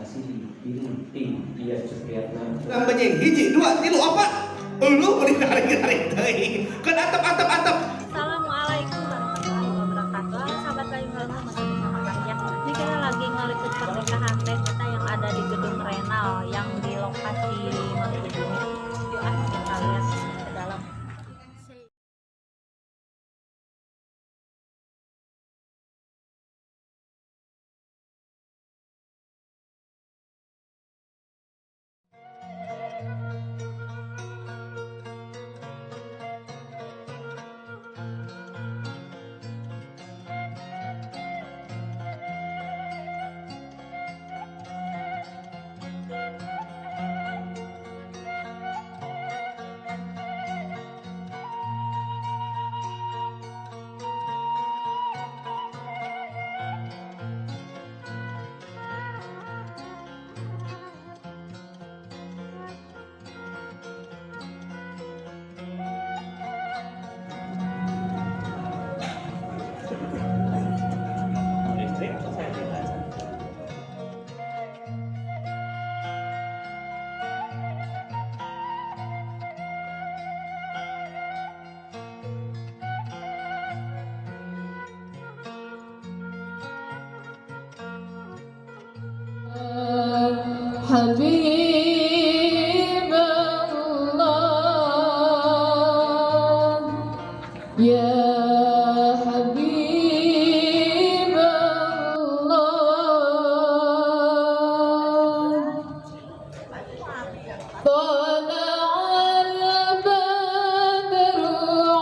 kasih binti dia Supriyatna Nambahnya hiji, dua, tilu, opat. Lu beri tarik-tarik teuing. Kan atap. Assalamualaikum warahmatullahi wabarakatuh. Halo sahabat Layu Lana, masih bersama ya. Ini kita lagi ngeliput pernikahan teh kita yang ada di Gedung Renal yang di lokasi Mangkubumi. Yuk kita lihat ke dalam. Habib Allah, ya Habib Allah, tala'al badru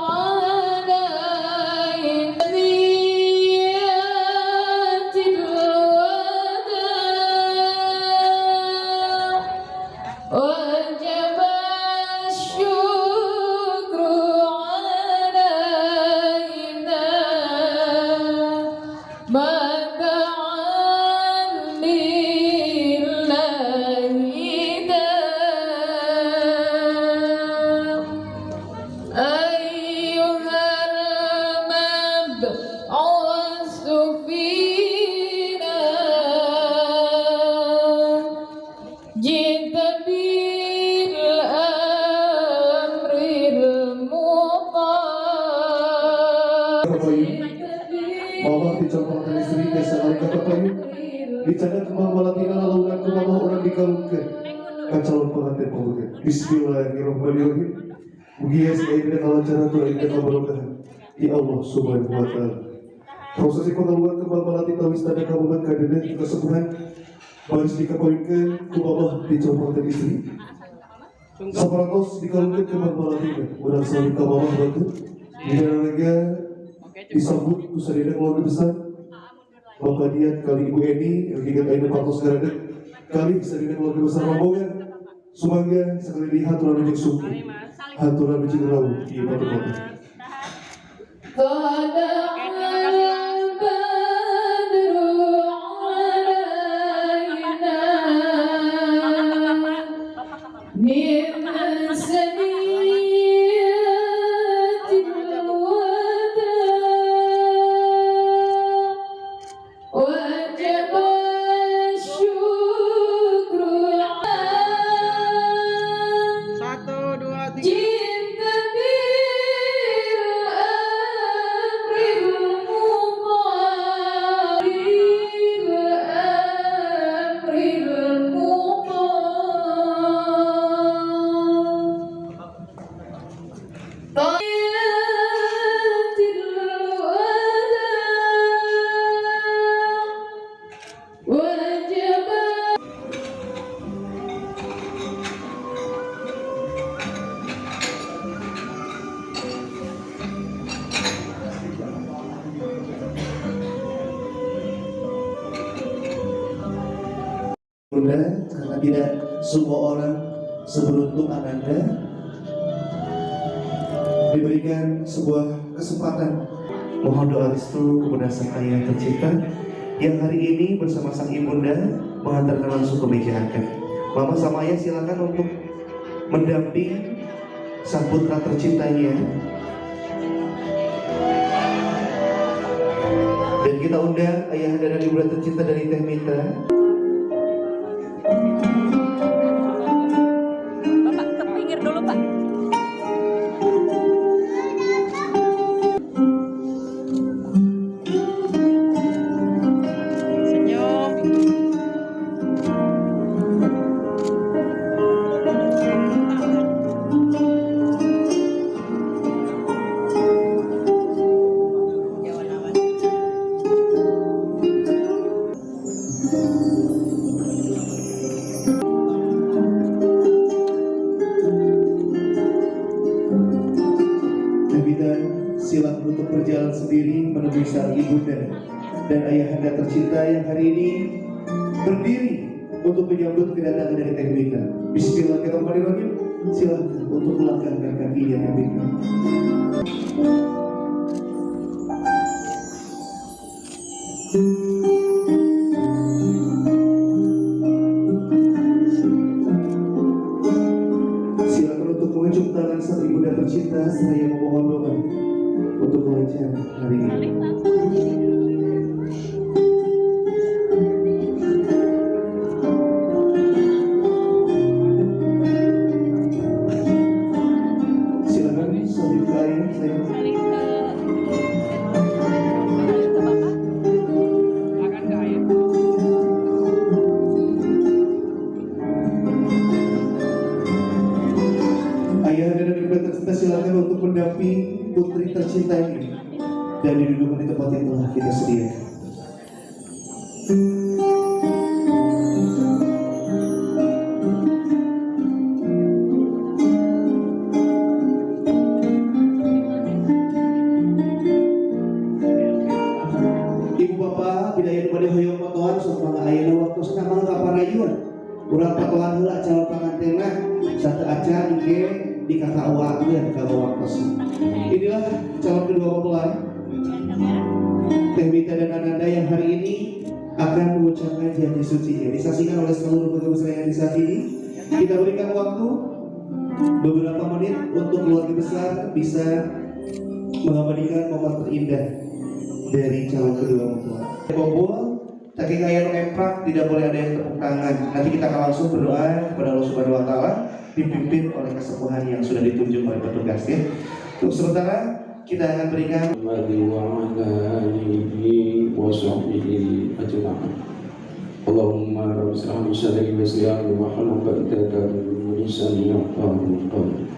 alayna niyatil وجب الشكر علينا ما دعا لله دام أيها المبعوث فينا جئت بالأمر المطاع Allah dicampurkan istri desa kali kata payu dicadat kembang balatina lalunan kembang orang dikalungkan kan calon pengantin pengantin Bismillahirrahmanirrahim mugia sekali kalau cara tu ini keberkahan ya Allah subhanahu wa ta'ala prosesi pengaluan kembang balatina wistada kabupaten kadene kesembuhan baris dikapoinkan ku Allah dicampurkan istri saparatos dikalungkan kembang balatina udang selalu ke bawah batu di dalamnya disambut kusadina keluarga besar Bapak Dian kali Ibu Eni yang tiga kali patos garada kali kusadina keluarga besar rombongan sumangga sekali di haturan ujung suku haturan ujung rawu di batu-batu Bunda, karena tidak semua orang seberuntung Ananda diberikan sebuah kesempatan. Mohon doa restu kepada sang ayah tercinta yang hari ini bersama sang ibunda mengantarkan langsung ke meja akad. Mama sama ayah silakan untuk mendamping sang putra tercintanya. Dan kita undang ayah dan ibunda tercinta dari Teh Mitra. dipersilahkan silakan untuk berjalan sendiri menuju sang ibunda dan ayahanda tercinta yang hari ini berdiri untuk menyambut kedatangan dari Teh Mika. Bismillahirrahmanirrahim. Silakan untuk melangkahkan kakinya Teh Mika. Silakan untuk mengucap tangan sang ibunda tercinta. Saya memohon doa untuk kelancaran hari ini. Silakan sambil kain saya. Ayah dan ibu tercinta silakan untuk mendampingi putri tercinta ini dan didudukkan di tempat yang telah kita sediakan. Ibu bapak bidaya daripada hoyong patohan sama ayah waktu sekarang kaparayun urang patohan heula calon pangantenna satu acara ke di kakak awaknya kalau waktu. Inilah calon kedua mempelai Teh Mita dan Ananda yang hari ini akan mengucapkan janji sucinya. Disaksikan oleh seluruh petugas yang di saat ini. Kita berikan waktu beberapa menit untuk keluarga besar bisa mengabadikan momen terindah dari calon kedua mempelai. Kumpul, tapi kayak emprak tidak boleh ada yang tepuk tangan. Nanti kita akan langsung berdoa kepada Allah Subhanahu Wa Taala dipimpin oleh kesepuhan yang sudah ditunjuk oleh petugas ya. Untuk sementara kita akan berikan Allahumma rabbi shrah li sadri wa yassir li amri wahlul 'uqdatam min lisani yafqahu qawli.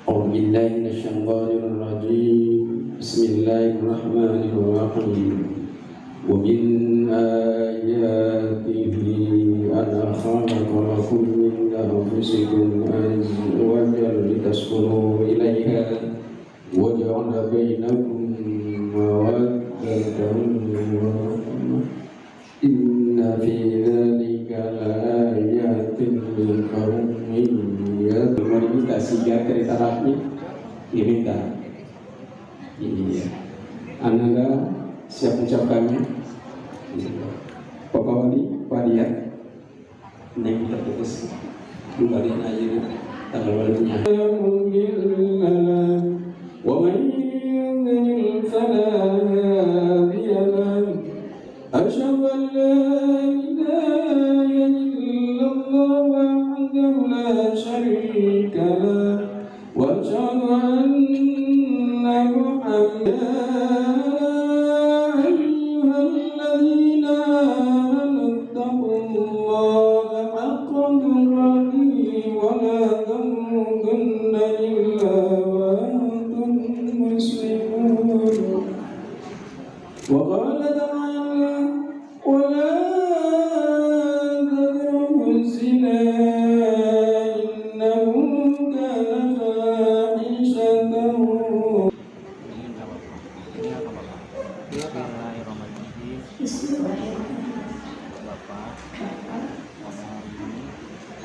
A'udzu billahi minasy syaithanir rajim. Bismillahirrahmanirrahim. Wa min ayatihi an khalaqa lakum min anfusikum azwajan litaskunu ilaiha wa ja'ala bainakum mawaddatan wa rahmah. Inna fi dzalika laayatin liqaumin ya'lamun. Minta siga kereta api diminta. Iya. Ananda siap ucapkannya. Bapak Wali, Pak Dia, neng terputus kembali aja tanggal walinya. Wa man yudlil fala hadiya lahu. Asyhadu an la ilaha illallah wahdahu la syarika lahu wa asyhadu anna Muhammadan وقال تعالى ولا تقربوا الزنا إنه كان فاحشة.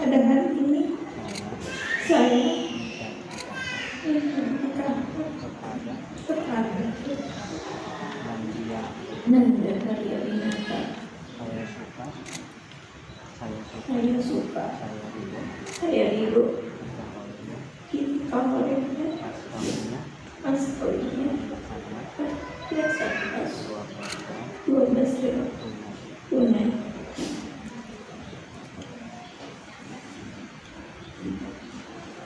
Pada hari ini saya kepada Nanda Karya Winata. Saya suka, saya ridho, kita olehnya, aslinya, biasa 12 tunai.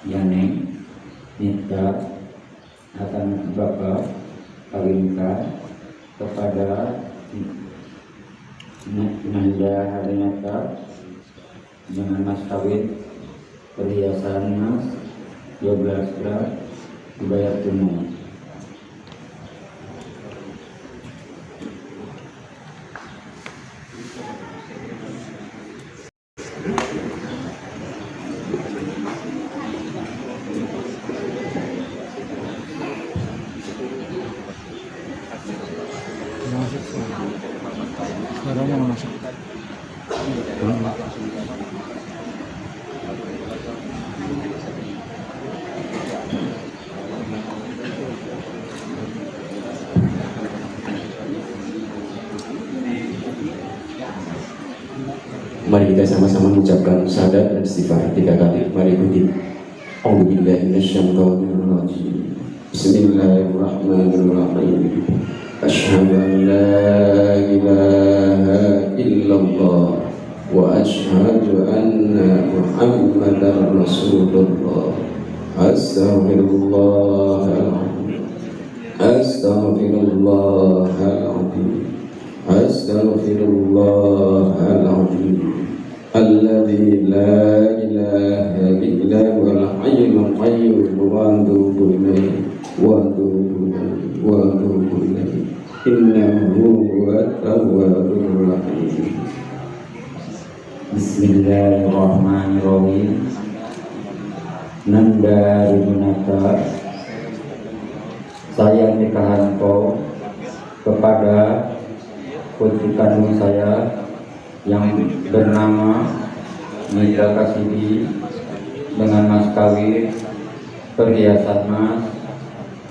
Ya Neng, minta akan Bapak kawinkan kepada Nanda Harinata dengan mas kawin perhiasan emas 12 gram dibayar tunai. Mari kita sama-sama mengucapkan syahadat dan istighfar 3 kali. Mari ikuti. A'udzubillahi minasyaitonirrajim. Bismillahirrahmanirrahim. Asyhadu an la ilaha illallah wa asyhadu anna Muhammadar Rasulullah. Astaghfirullahaladzim. Astaghfirullahaladzim. Astaghfirullahaladzim. Alladzi la ilaha illa huwal hayyul qayyum wa atubu ilaihi wa atubu ilaihi wa atubu ilaihi innahu huwat tawwabur rahim. Bismillahirrahmanirrahim. Nanda Rimunata, saya nikahan kau kepada putri kandung saya yang bernama Mitra Kasidi dengan mas kawin perhiasan emas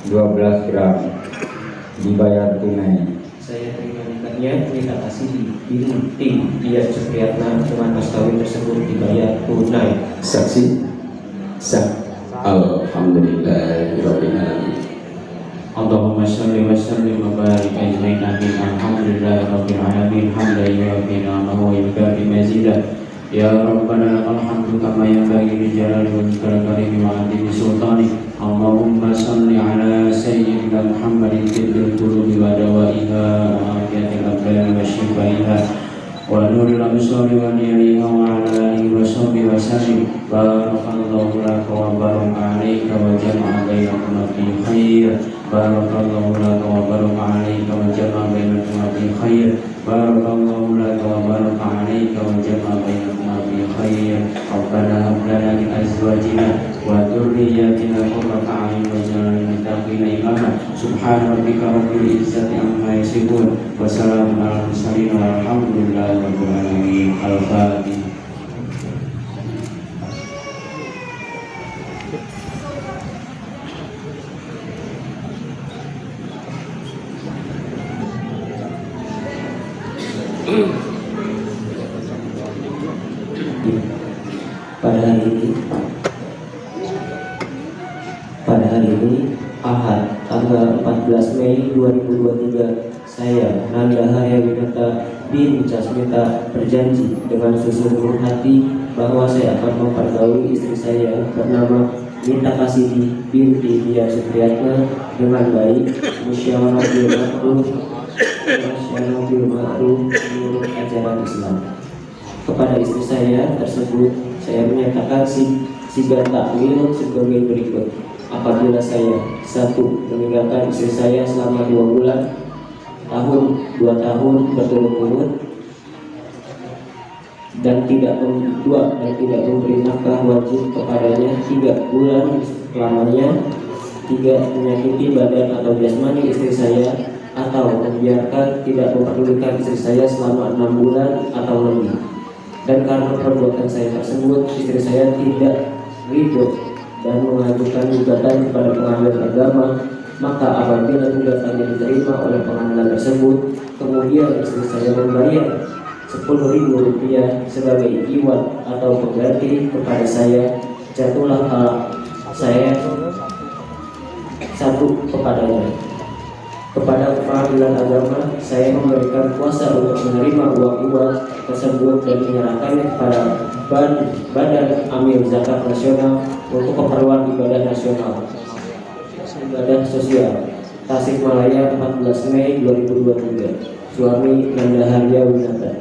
12 gram dibayar tunai. Saya terima nikahnya Mitra Kasidi binti Dias Supriyatna dengan mas kawin tersebut dibayar tunai. Saksi sah. Alhamdulillahirabbil alamin. Allahumma shalli wa sallim wa barik ala alhamdulillahi rabbil alamin hamdan yuwaffi ni'amahu wa yukafi mazidah. Ya Rabbana lakal hamdu kama yanbaghi li jalali wajhikal karimi wa 'azimi sultanik. Allahumma shalli ala sayyidina Muhammadin tibbil qulubi wa dawaiha wa afiyatil abdani wa shifaiha wa nuril absari wa niriha wa ala alihi wa sahbihi wa sallim. Barakallahu laka wa baraka alayka wa jama'a bainakuma fi khair. Barakallahu laka wa baraka alayka wa jama'a bainakuma fi khair. Barakallahu laka wa baraka alayka wa jama'a bainakuma fi khair. Rabbana hab lana min azwajina wa dhurriyyatina qurrata a'yun waj'alna lil muttaqina imama. Subhana rabbika rabbil izzati amma yasifun wa salamun alal mursalin walhamdulillahi rabbil alamin. Al-Fatihah. Pada hari ini Ahad tanggal 14 Mei 2023 saya Nanda Haryawinata bin Casmita berjanji dengan sesungguh hati bahwa saya akan mempergauli istri saya bernama Mita Kasidi binti Dias Supriyatna dengan baik, musyawarah bil ma'ruf menurut ajaran Islam. Kepada istri saya tersebut saya menyatakan siga takwil sebagai berikut. Apabila saya 1. meninggalkan istri saya selama 2 bulan, 2 tahun berturut-turut dan tidak memberi nafkah wajib kepadanya 3 bulan lamanya. 3. menyakiti badan atau jasmani istri saya atau membiarkan tidak memperdulikan istri saya selama 6 bulan atau lebih. Dan karena perbuatan saya tersebut, istri saya tidak ridho dan mengajukan gugatan kepada pengadilan agama, maka apabila gugatannya diterima oleh pengadilan tersebut, kemudian istri saya membayar Rp10.000 sebagai iwat atau pengganti kepada saya, jatuhlah talak saya 1 kepadanya. Kepada pengadilan agama, saya memberikan kuasa untuk menerima uang iwat tersebut dan menyerahkannya kepada Badan Amil Zakat Nasional untuk keperluan ibadah nasional, ibadah sosial. Tasikmalaya, 14 Mei 2023. Suami Nanda Haryawinata.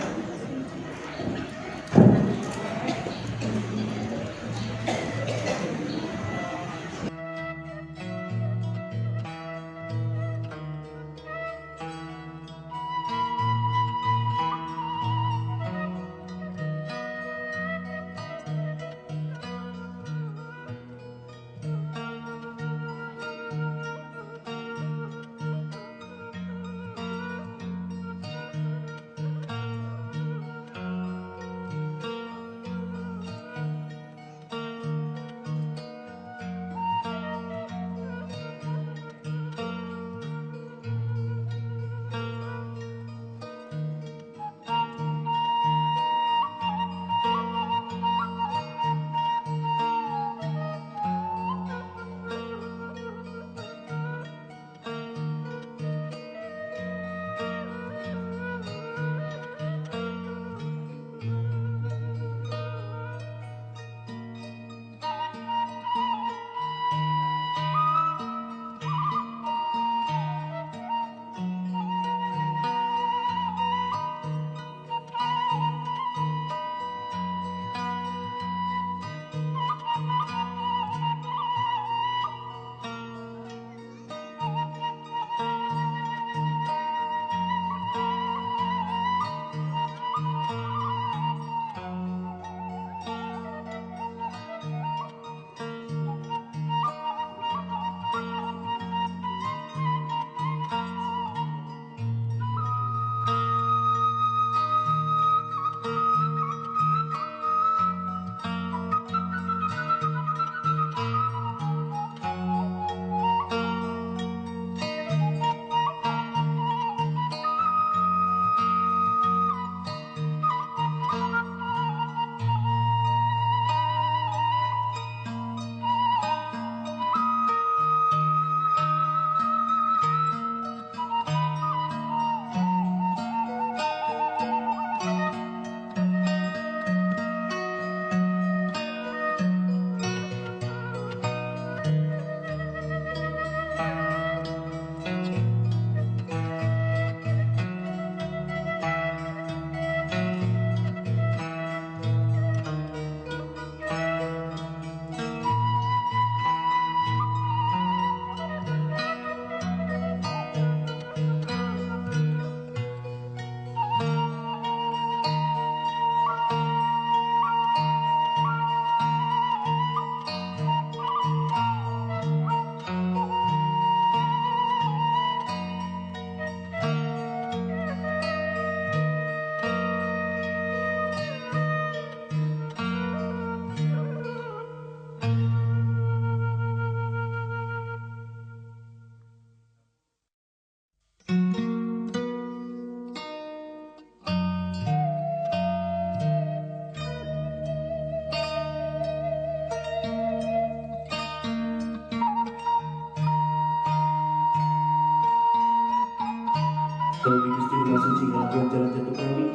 Kalau di Gusti Rumah Suci ngelakuin jalan jatuh kami,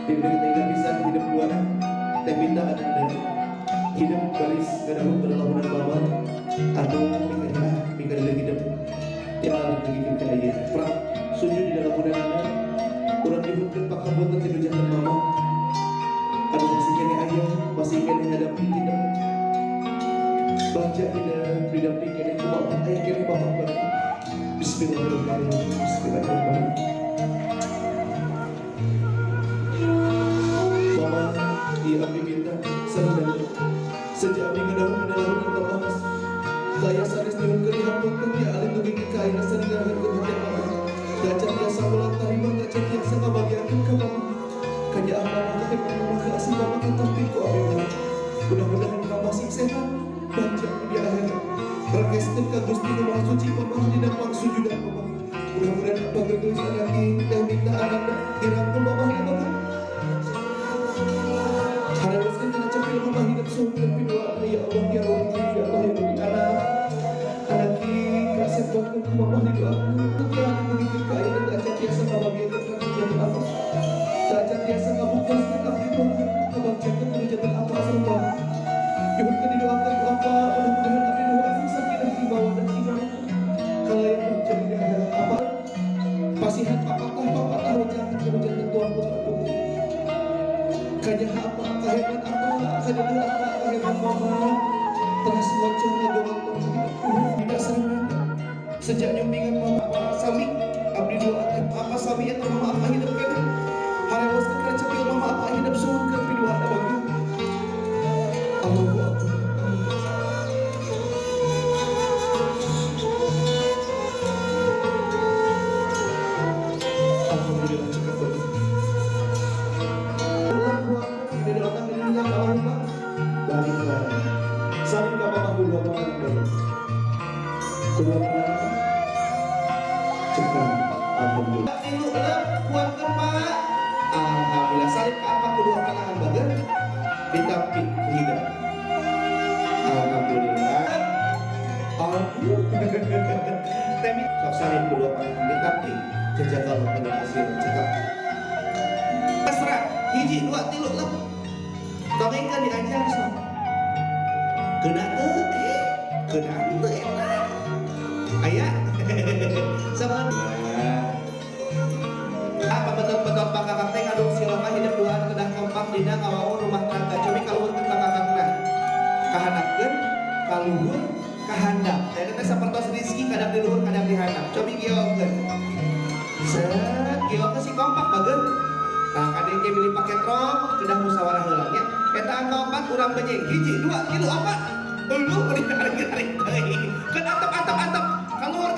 dan kita tidak bisa hidup luar. Teh minta ada hidup baris gadahun adalah bulan bawah atau mikanya hidup yang ada begitu kaya. Prak sujud di dalam bulan anda, kurang dihubungkan pakai buat tidur jantan mama. Aduh masih kene ayah, masih kene hadapi tidak. Baca tidak didamping kene bapak ayah kene bapak baru. Bismillahirrahmanirrahim. Bismillahirrahmanirrahim. Mama, iya abdi minta sedang sejak abdi ngedahun tolong daya sanes dihun ke dihampungkan ya alih tugi kain asal diharapkan ke hati mama gajah biasa ulang tarima gajah biasa kabagiakan ke mama kanya mama ketekan mama ke asih mama ke tampiku abdi mama mudah-mudahan mama sing sehat baca di akhirat berkeskan ke Gusti Rumah Suci mama di dalam sujudan mama mudah-mudahan apa bergelisah lagi dan minta anak dirangkul mama di mama harapkan kena capil mama hidup sumber kedua ya Allah ya Rabbi ya Allah ya Rabbi anak kasih bantu mama di doa ya begitu kaya dan gajah biasa mama biasa yang apa gajah biasa kamu pasti abdi doa kebajikan menjadi apa serba yuk kita didoakan apa mudah-mudahan abdi doa sakinah di bawah dan iman kalau yang menjadi apa pasihan papa jangan kemudian tuan putra putri kanya apa kehebat apa kanya apa kehebat mama terus muncul ngedorong tidak sering sejak nyumbingan mama apa sami abdi doa apa sami itu mama apa hidup kan harus kita cepil mama apa hidup surga abdi doa ada bagi Allahu Akbar. Alhamdulillah cekap bagi dari orang yang Allah baliklah saling kapal dua orang kedua orang cekap alhamdulillah itu udah kuatkan pak alhamdulillah saling kapal kedua kalangan bagan ditampik hidup alhamdulillah tapi sok saling kedua kalangan ditampik jajakan pada hasil cekap pasrah hiji dua tilu lah dongeng kan diajar so kena enak ayah sama apa betul-betul pakakak teh ngaduk siloma hidup duaan kedah kompak dina ngawawun rumah tangga cobi kalau untuk pakakak nah kahanapkeun kaluhur kahandap dan teh sapertos rezeki kadang di luhur kadang di handap cobi gieokeun set gieokeun si kompak bageun nah kadang ge milih paket rok kedah musyawarah heula nya eta angka 4 urang benyeng hiji 2 3 4 lu meuli tarik-tarik deui keun atap keluar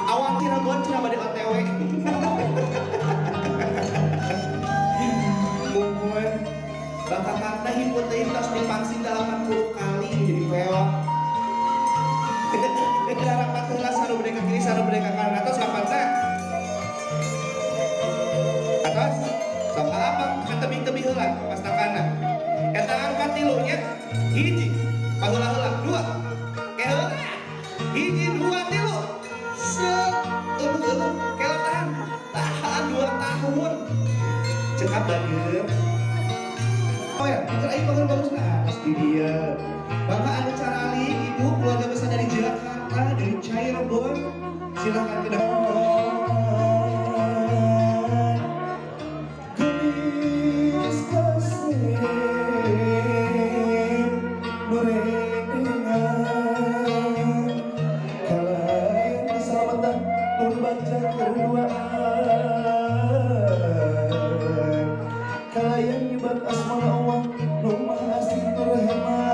awak Cirebon cina bade OTW mungkin bakal kata hipotetis divaksin 80 kali jadi peok negara 14 saru mereka kiri saru mereka kanan atas kapan teh atas sok apa katebing-tebing heula pas kanan eta angkat tilunya hiji paheula-heula 2 keheula hiji 2 tilu set keheula tahan 2 tahun cekap bageun oh ya pikir aing bagus nah pasti dia Bapak anu carali ibu keluarga besar dari Jakarta dari Cirebon silakan ke depan kalian nyebat asma Allah nu maha asih tur hemat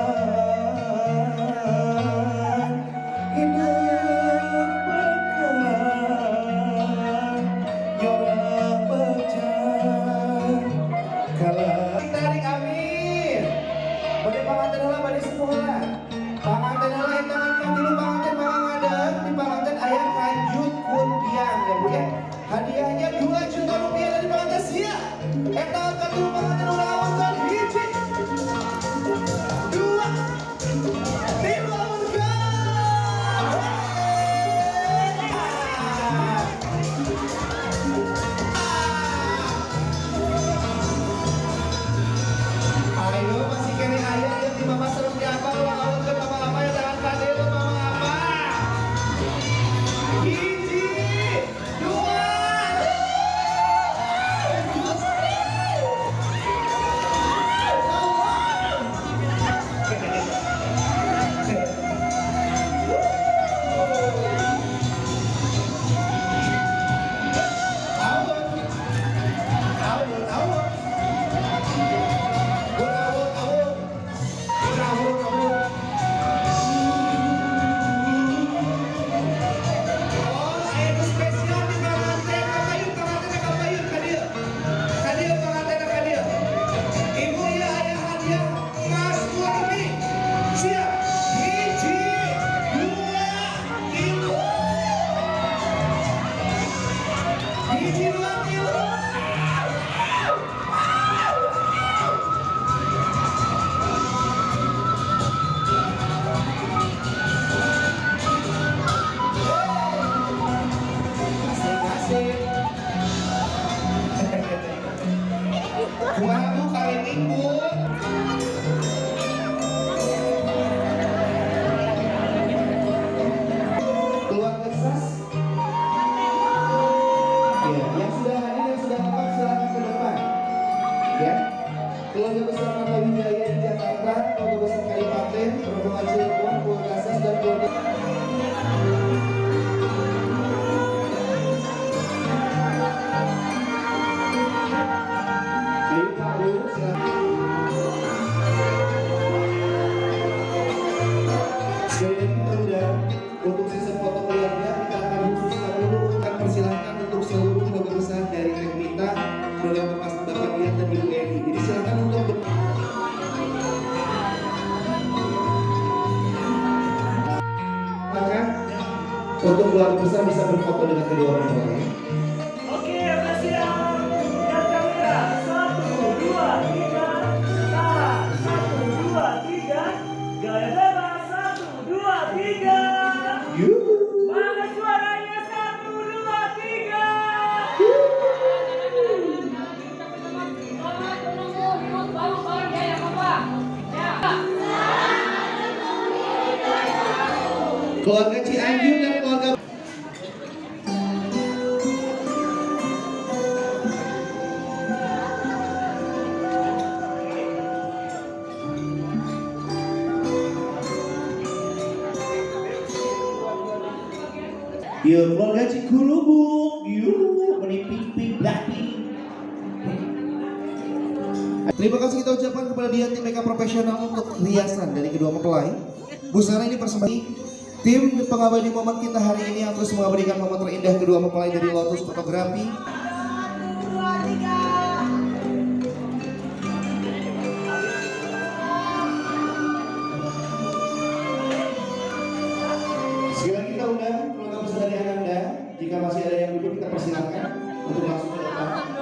Sekali lagi kita undang untuk sesi foto keluarga, kita akan khususkan dulu, akan persilahkan untuk seluruh keluarga besar dari Teh Mita, keluarga Mas Bapak Dian dan Ibu Edi. Jadi silakan untuk maka untuk keluarga besar bisa berfoto dengan kedua orang tuanya. Oke, udah siap. Lihat kamera. 1, 2, 3. Salah. 1, 2, 3. Gaya bebas. 1, 2, 3. Mana suaranya? 1, 2, 3. Keluarga Cianjur dan keluarga ya keluarga Cikurubuk, yuk menipik belati. Terima kasih kita ucapkan kepada dia tim makeup profesional untuk riasan dari kedua mempelai. Busana ini persembahan tim pengabdi momen kita hari ini yang terus mengabadikan momen terindah kedua mempelai dari Lotus Fotografi. Sekali lagi kita undang keluarga besar dari Ananda, jika masih ada yang duduk kita persilahkan untuk masuk ke depan.